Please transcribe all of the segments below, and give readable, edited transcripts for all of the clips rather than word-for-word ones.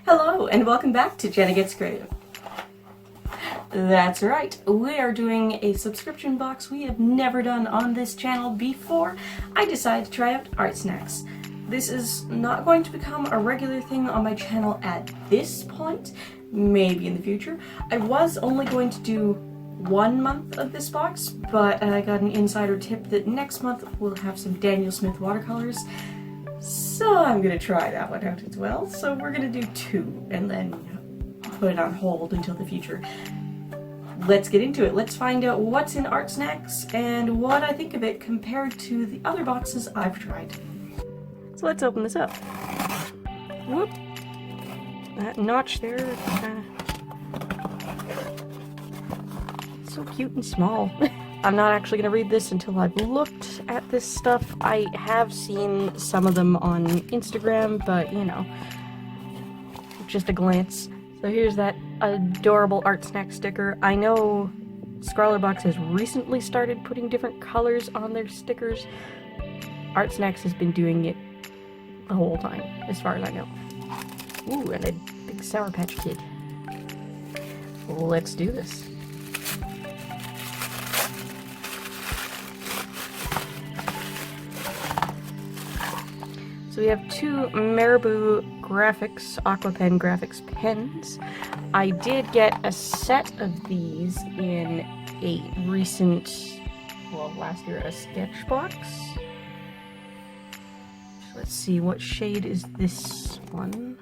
Hello and welcome back to Jenna Gets Creative. That's right, we are doing a subscription box we have never done on this channel before. I decided to try out ArtSnacks. This is not going to become a regular thing on my channel at this point, maybe in the future. I was only going to do 1 month of this box, but I got an insider tip that next month we'll have some Daniel Smith watercolors. So I'm gonna try that one out as well. So we're gonna do 2 and then put it on hold until the future. Let's get into it. Let's find out what's in ArtSnacks and what I think of it compared to the other boxes I've tried. So let's open this up. Whoop. That notch there, so cute and small. I'm not actually going to read this until I've looked at this stuff. I have seen some of them on Instagram, but you know, just a glance. So here's that adorable ArtSnacks sticker. I know Scrawlrbox has recently started putting different colors on their stickers. ArtSnacks has been doing it the whole time, as far as I know. Ooh, and a big Sour Patch Kid. Let's do this. So we have 2 Marabu Graphix Aqua Pen graphics pens. I did get a set of these in a recent, well, last year, a SketchBox. Let's see, what shade is this one?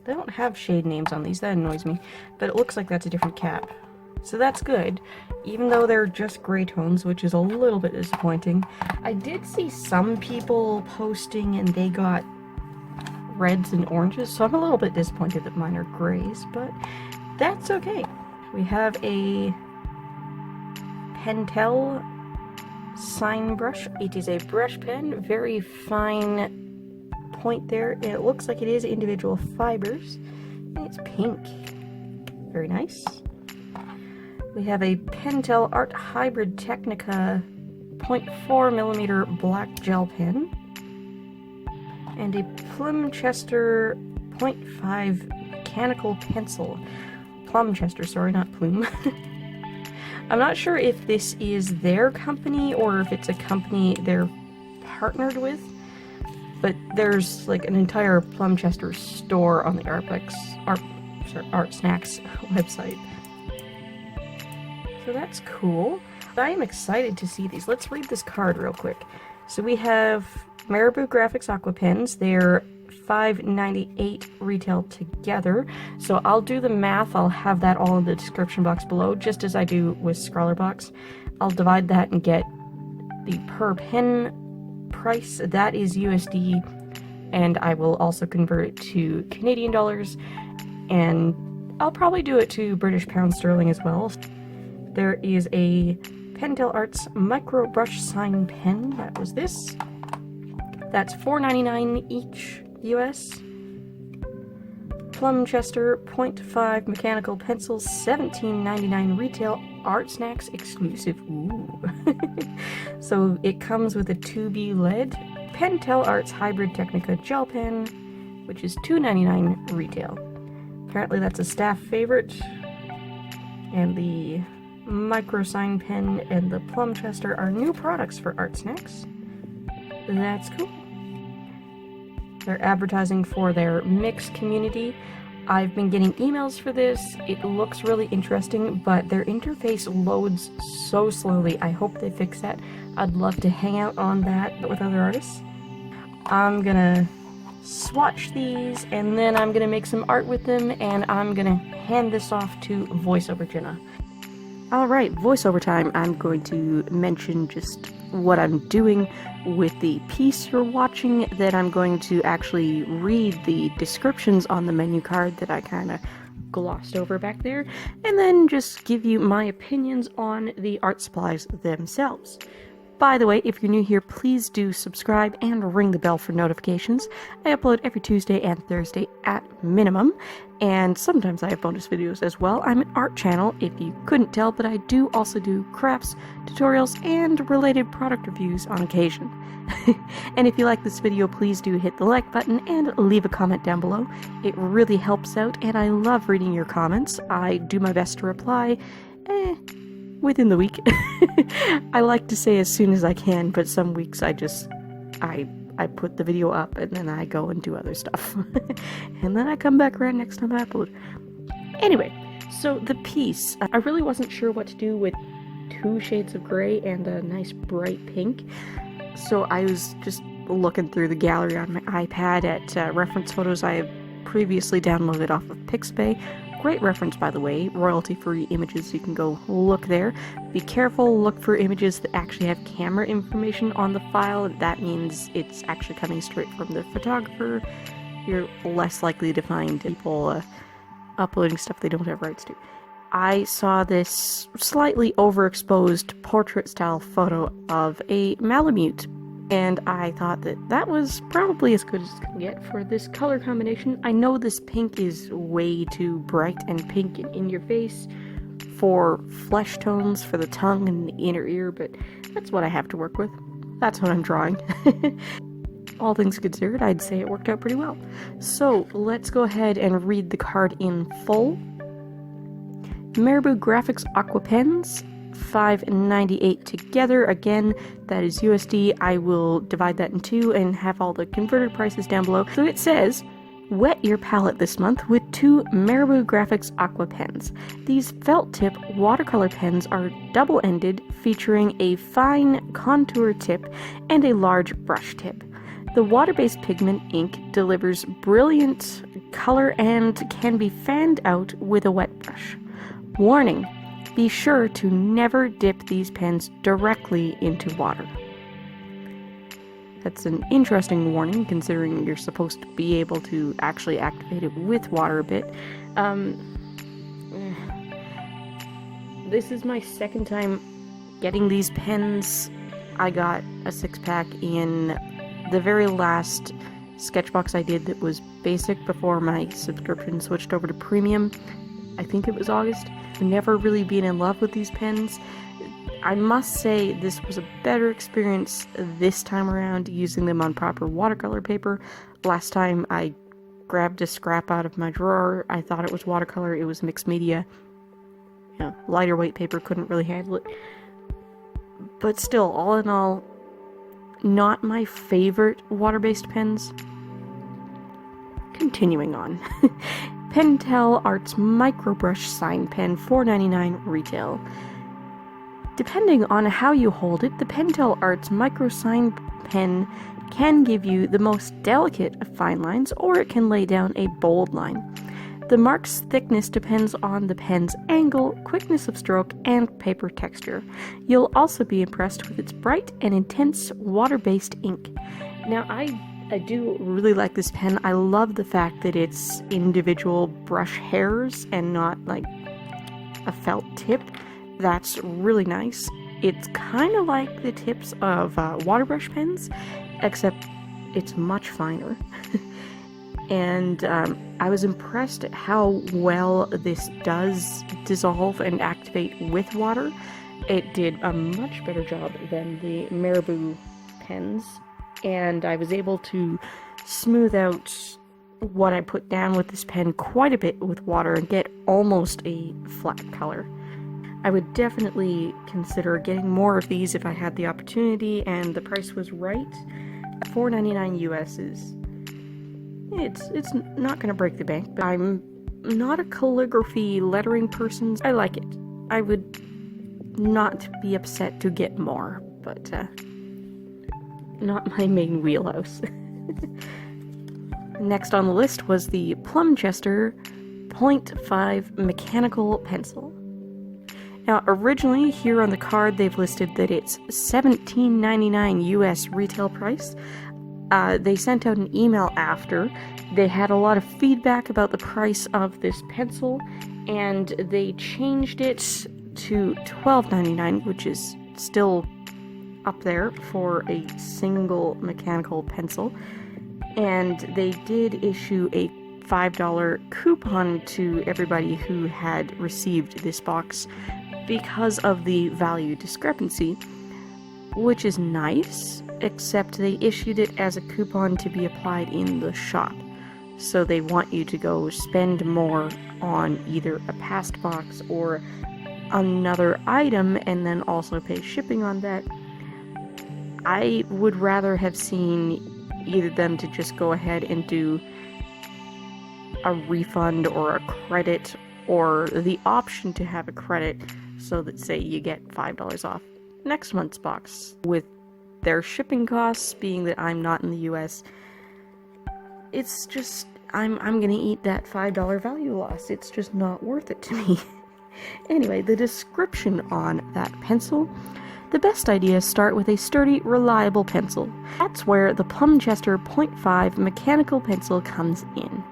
They don't have shade names on these, that annoys me, but it looks like that's a different cap. So that's good, even though they're just gray tones, which is a little bit disappointing. I did see some people posting and they got reds and oranges, so I'm a little bit disappointed that mine are grays, but that's okay. We have a Pentel sign brush. It is a brush pen, very fine point there, and it looks like it is individual fibers, and it's pink. Very nice. We have a Pentel Art Hybrid Technica 0.4mm black gel pen and a Plumchester 0.5 mechanical pencil. Plumchester, sorry, not Plume. I'm not sure if this is their company or if it's a company they're partnered with, but there's like an entire Plumchester store on the ArtSnacks website. So that's cool. I am excited to see these. Let's read this card real quick. So we have Marabu Graphix Aqua pens. They're $5.98 retail together. So I'll do the math. I'll have that all in the description box below, just as I do with Scrawlrbox. I'll divide that and get the per pen price. That is USD, and I will also convert it to Canadian dollars, and I'll probably do it to British pound sterling as well. There is a Pentel Arts Micro Brush Sign Pen. That was this. That's $4.99 each US. Plumchester 0.5 mechanical pencils, $17.99 retail. ArtSnacks exclusive. Ooh. So it comes with a 2B lead. Pentel Arts Hybrid Technica Gel Pen, which is $2.99 retail. Apparently that's a staff favorite. And the Micro Sign Pen and the Plumchester are new products for ArtSnacks. That's cool. They're advertising for their mix community. I've been getting emails for this. It looks really interesting, but their interface loads so slowly. I hope they fix that. I'd love to hang out on that, but with other artists. I'm gonna swatch these, and then I'm gonna make some art with them, and I'm gonna hand this off to Voiceover Jenna. Alright, voiceover time. I'm going to mention just what I'm doing with the piece you're watching, then I'm going to actually read the descriptions on the menu card that I kind of glossed over back there, and then just give you my opinions on the art supplies themselves. By the way, if you're new here, please do subscribe and ring the bell for notifications. I upload every Tuesday and Thursday at minimum, and sometimes I have bonus videos as well. I'm an art channel, if you couldn't tell, but I do also do crafts, tutorials, and related product reviews on occasion. And if you like this video, please do hit the like button and leave a comment down below. It really helps out, and I love reading your comments. I do my best to reply, within the week. I like to say as soon as I can, but some weeks I put the video up and then I go and do other stuff. And then I come back around next time I upload. Anyway, so the piece, I really wasn't sure what to do with 2 shades of gray and a nice bright pink. So I was just looking through the gallery on my iPad at reference photos I have previously downloaded off of Pixabay. Great reference, by the way, royalty-free images, you can go look there. Be careful, look for images that actually have camera information on the file. That means it's actually coming straight from the photographer. You're less likely to find people uploading stuff they don't have rights to. I saw this slightly overexposed portrait-style photo of a Malamute, and I thought that that was probably as good as it's gonna get for this color combination. I know this pink is way too bright and pink and in your face for flesh tones for the tongue and the inner ear, but that's what I have to work with. That's what I'm drawing. All things considered, I'd say it worked out pretty well. So let's go ahead and read the card in full. Marabu Graphix Aqua pens, $5.98 together. Again, that is USD. I will divide that in 2 and have all the converted prices down below. So it says, wet your palette this month with 2 Marabu Graphix Aqua pens. These felt tip watercolor pens are double-ended, featuring a fine contour tip and a large brush tip. The water-based pigment ink delivers brilliant color and can be fanned out with a wet brush. Warning: be sure to never dip these pens directly into water. That's an interesting warning, considering you're supposed to be able to actually activate it with water a bit. This is my second time getting these pens. I got a 6-pack in the very last SketchBox I did that was basic before my subscription switched over to premium. I think it was August. Never really been in love with these pens. I must say this was a better experience this time around using them on proper watercolor paper. Last time I grabbed a scrap out of my drawer, I thought it was watercolor, it was mixed media. Yeah, lighter weight paper couldn't really handle it. But still, all in all, not my favorite water-based pens. Continuing on. Pentel Arts Microbrush Sign Pen, $4.99 retail. Depending on how you hold it, the Pentel Arts Micro Sign Pen can give you the most delicate of fine lines, or it can lay down a bold line. The mark's thickness depends on the pen's angle, quickness of stroke, and paper texture. You'll also be impressed with its bright and intense water-based ink. Now, I do really like this pen. I love the fact that it's individual brush hairs and not like a felt tip. That's really nice. It's kind of like the tips of water brush pens, except it's much finer. And I was impressed at how well this does dissolve and activate with water. It did a much better job than the Marabou pens, and I was able to smooth out what I put down with this pen quite a bit with water and get almost a flat color. I would definitely consider getting more of these if I had the opportunity and the price was right. $4.99 US is... It's not gonna break the bank, but I'm not a calligraphy lettering person. I like it. I would not be upset to get more, but not my main wheelhouse. Next on the list was the Plumchester 0.5 mechanical pencil. Now, originally here on the card they've listed that it's $17.99 US retail price. They sent out an email after. They had a lot of feedback about the price of this pencil, and they changed it to $12.99, which is still up there for a single mechanical pencil, and they did issue a $5 coupon to everybody who had received this box because of the value discrepancy, which is nice, except they issued it as a coupon to be applied in the shop. So they want you to go spend more on either a past box or another item and then also pay shipping on that. I would rather have seen either them to just go ahead and do a refund or a credit, or the option to have a credit so that, say, you get $5 off next month's box. With their shipping costs being that I'm not in the US, it's just, I'm gonna eat that $5 value loss. It's just not worth it to me. Anyway, the description on that pencil: the best ideas start with a sturdy, reliable pencil. That's where the Plumchester 0.5 mechanical pencil comes in.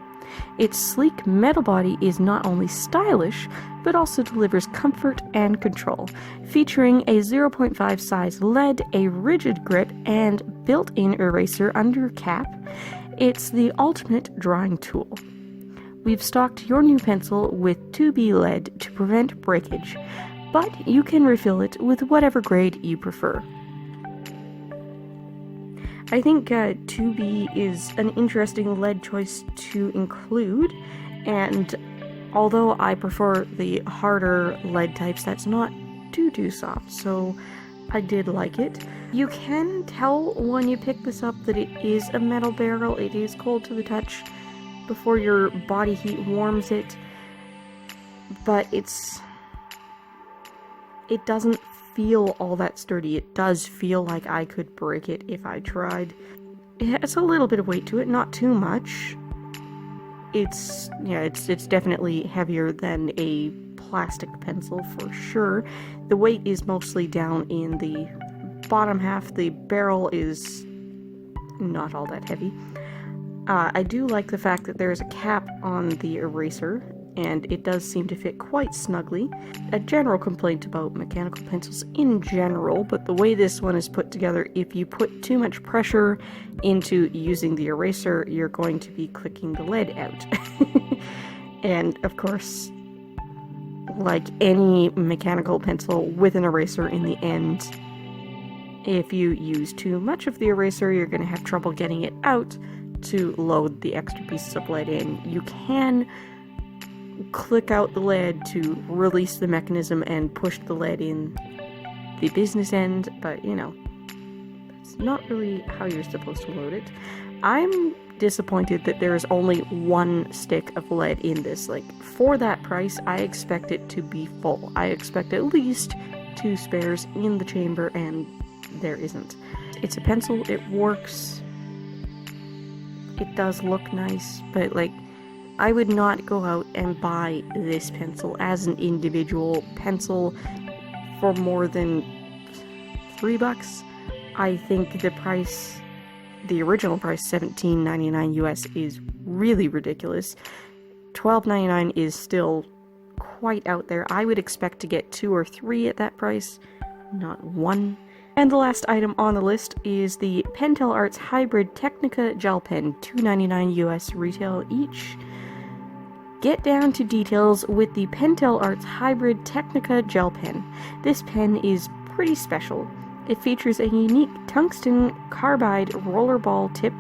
Its sleek metal body is not only stylish, but also delivers comfort and control. Featuring a 0.5 size lead, a rigid grip, and built-in eraser under cap, it's the ultimate drawing tool. We've stocked your new pencil with 2B lead to prevent breakage, but you can refill it with whatever grade you prefer. I think 2B is an interesting lead choice to include, and although I prefer the harder lead types, that's not too soft, so I did like it. You can tell when you pick this up that it is a metal barrel. It is cold to the touch before your body heat warms it, but it doesn't feel all that sturdy. It does feel like I could break it if I tried. It has a little bit of weight to it, not too much. It's definitely heavier than a plastic pencil for sure. The weight is mostly down in the bottom half. The barrel is not all that heavy. I do like the fact that there is a cap on the eraser, and it does seem to fit quite snugly. A general complaint about mechanical pencils in general, but the way this one is put together, if you put too much pressure into using the eraser, you're going to be clicking the lead out. And of course, like any mechanical pencil with an eraser in the end, if you use too much of the eraser, you're going to have trouble getting it out to load the extra pieces of lead in. You can click out the lead to release the mechanism and push the lead in the business end, but that's not really how you're supposed to load it. I'm disappointed that there is only one stick of lead in this. Like, for that price, I expect it to be full. I expect at least 2 spares in the chamber, and there isn't. It's a pencil, it works, it does look nice, but I would not go out and buy this pencil as an individual pencil for more than $3. I think the price, the original price, $17.99 US, is really ridiculous. $12.99 is still quite out there. I would expect to get 2 or 3 at that price, not 1. And the last item on the list is the Pentel Arts Hybrid Technica Gel Pen, $2.99 US retail each. Get down to details with the Pentel Arts Hybrid Technica Gel Pen. This pen is pretty special. It features a unique tungsten carbide rollerball tip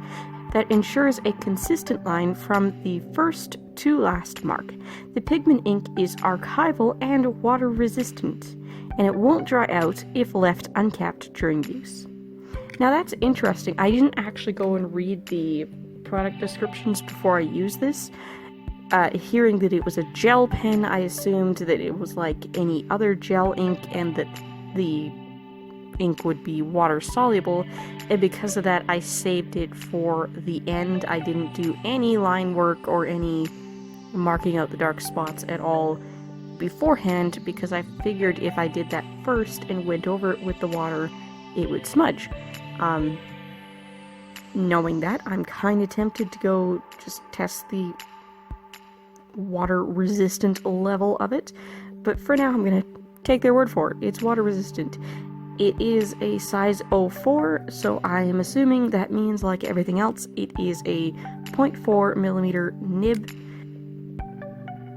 that ensures a consistent line from the first to last mark. The pigment ink is archival and water resistant, and it won't dry out if left uncapped during use. Now that's interesting. I didn't actually go and read the product descriptions before I used this. Hearing that it was a gel pen, I assumed that it was like any other gel ink and that the ink would be water soluble, and because of that I saved it for the end. I didn't do any line work or any marking out the dark spots at all beforehand, because I figured if I did that first and went over it with the water, it would smudge. Knowing that, I'm kind of tempted to go just test the water resistant level of it, but for now I'm gonna take their word for it. It's water resistant. It is a size 04, so I am assuming that means, like everything else, it is a 0.4mm nib.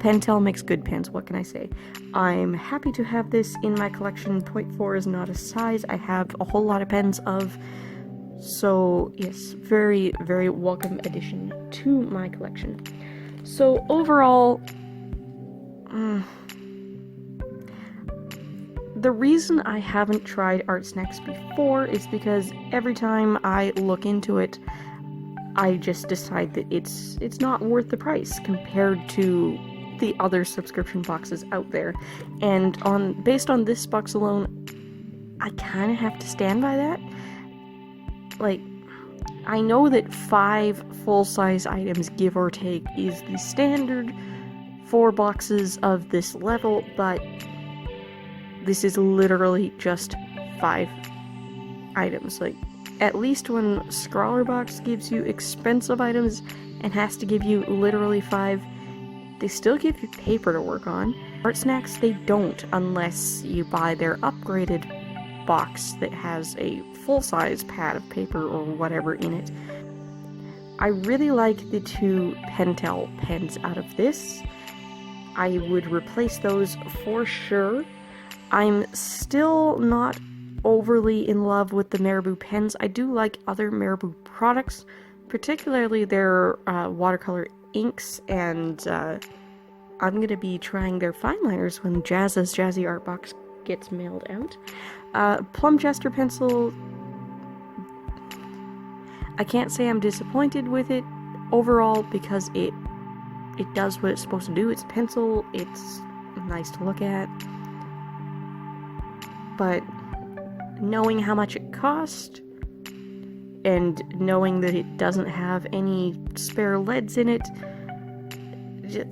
Pentel makes good pens, what can I say? I'm happy to have this in my collection. 0.4 is not a size I have a whole lot of pens of, so yes, very, very welcome addition to my collection. So overall, the reason I haven't tried ArtSnacks before is because every time I look into it, I just decide that it's not worth the price compared to the other subscription boxes out there. And based on this box alone, I kind of have to stand by that. Like, I know that 5 full-size items, give or take, is the standard for boxes of this level, but this is literally just 5 items. Like, at least when Scrawlrbox gives you expensive items and has to give you literally 5, they still give you paper to work on. ArtSnacks, they don't, unless you buy their upgraded box that has a full-size pad of paper or whatever in it. I really like the 2 Pentel pens out of this. I would replace those for sure. I'm still not overly in love with the Marabou pens. I do like other Marabou products, particularly their watercolor inks, and I'm going to be trying their fine liners when Jazza's Jazzy Art Box gets mailed out. Plumchester pencil, I can't say I'm disappointed with it overall because it does what it's supposed to do. It's a pencil, it's nice to look at, but knowing how much it cost and knowing that it doesn't have any spare leads in it,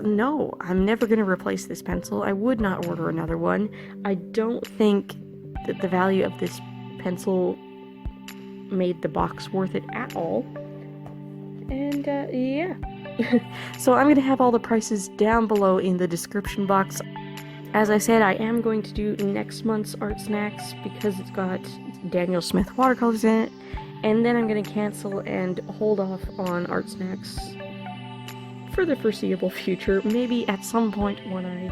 no, I'm never going to replace this pencil. I would not order another one. I don't think that the value of this pencil made the box worth it at all. And yeah. So I'm going to have all the prices down below in the description box. As I said, I am going to do next month's ArtSnacks because it's got Daniel Smith watercolors in it, and then I'm going to cancel and hold off on ArtSnacks for the foreseeable future. Maybe at some point when I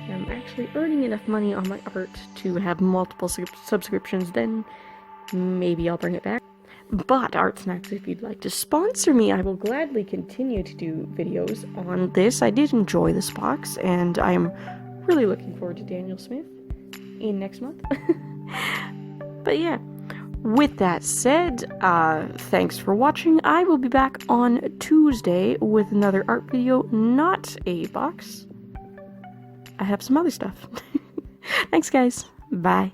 am actually earning enough money on my art to have multiple subscriptions, then maybe I'll bring it back. But ArtSnacks, if you'd like to sponsor me, I will gladly continue to do videos on this. I did enjoy this box, and I am really looking forward to Daniel Smith in next month. But yeah, with that said, thanks for watching. I will be back on Tuesday with another art video, not a box. I have some other stuff. Thanks, guys. Bye.